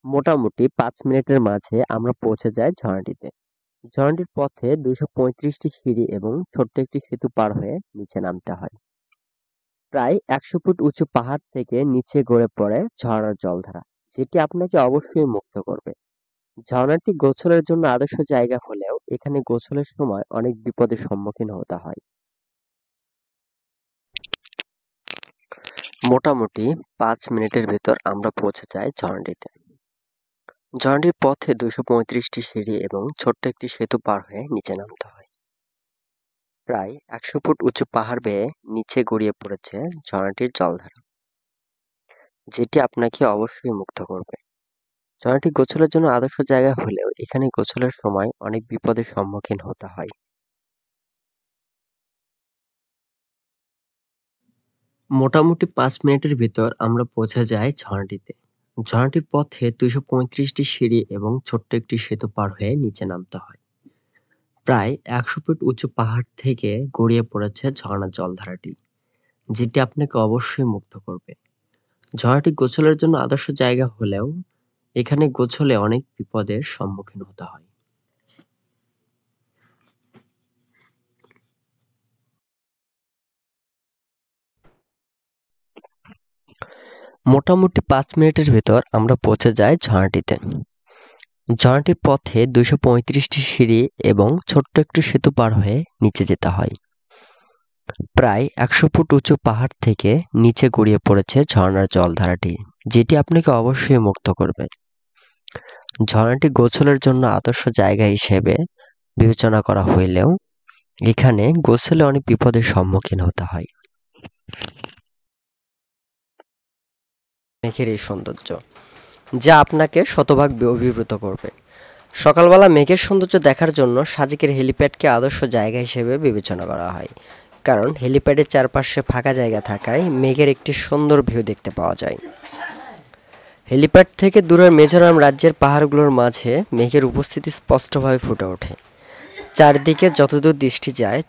মোটামুটি ৫ মিনিটের মাঝে আমরা পৌঁছে যাই ঝর্ণাটিতে। ঝর্ণাটির পথে ২৩৫টি সিঁড়ি এবং ছোট্ট একটি সেতু পার হয়ে নিচে নামতে হয়। প্রায় ১০০ ফুট উঁচু পাহাড় থেকে নিচে গড়ে পড়ে ঝর্ণার জলধারা, যেটি আপনাকে অবশ্যই মুগ্ধ করবে। ঝর্ণাটি গোসলের জন্য আদর্শ জায়গা হলেও এখানে গোসলের সময় অনেক বিপদের সম্মুখীন হতে হয়। মোটামুটি ৫ মিনিটের ভেতর আমরা পৌঁছে যাই ঝর্ণাটিতে। ঝর্ণাটির পথে ২৩৫টি সিঁড়ি এবং ছোট্ট একটি সেতু পার হয়ে নিচে নামতে হয়। প্রায় ১০০ ফুট উঁচু পাহাড় বেয়ে নিচে গড়িয়ে পড়েছে ঝর্ণাটির জলধারা, যেটি আপনাকে অবশ্যই মুগ্ধ করবে। ঝর্ণাটি গোসলের জন্য আদর্শ জায়গা হলেও এখানে গোসলের সময় অনেক বিপদের সম্মুখীন হতে হয়। মোটামুটি ৫ মিনিটের ভিতর আমরা পৌঁছে যাই ঝর্ণাটিতে। ঝর্ণাটির পথে ২৩৫টি সিঁড়ি এবং ছোট্ট একটি সেতু পার হয়ে নিচে নামতে হয়। প্রায় ১০০ ফুট উঁচু পাহাড় থেকে গড়িয়ে পড়েছে ঝর্ণার জলধারাটি, যেটি আপনাকে অবশ্যই মুগ্ধ করবে। ঝর্ণাটি গোসলের জন্য আদর্শ জায়গা হলেও এখানে গোসলে অনেক বিপদের সম্মুখীন হতে হয়। মোটামুটি ৫ মিনিটের ভেতর আমরা পৌঁছে যাই ঝর্ণাটিতে। ঝর্ণাটির পথে ২৩৫টি সিঁড়ি এবং ছোট্ট একটি সেতু পার হয়ে নিচে যেতে হয়। প্রায় ১০০ ফুট উঁচু পাহাড় থেকে নিচে গড়িয়ে পড়েছে ঝর্ণার জলধারাটি, যেটি আপনাকে অবশ্যই মুগ্ধ করবে। ঝর্ণাটি গোসলের জন্য আদর্শ জায়গা হিসেবে বিবেচনা করা হইলেও এখানে গোসলে অনেক বিপদের সম্মুখীন হতে হয়। মেঘের এই সৌন্দর্য যা আপনাকে শতভাগ অভিভূত করবে। সকালবেলা মেঘের সৌন্দর্য দেখার জন্য সাজেকের হেলিপ্যাডকে আদর্শ জায়গা হিসেবে বিবেচনা করা হয়, কারণ হেলিপ্যাডের চারপাশে ফাঁকা জায়গা থাকায় মেঘের একটি সুন্দর ভিউ দেখতে পাওয়া যায়। হেলিপ্যাড থেকে দূরের মিজোরাম রাজ্যের পাহাড়গুলোর মাঝে মেঘের উপস্থিতি স্পষ্টভাবে ফুটে ওঠে। চারদিকে যতদূর দৃষ্টি যায়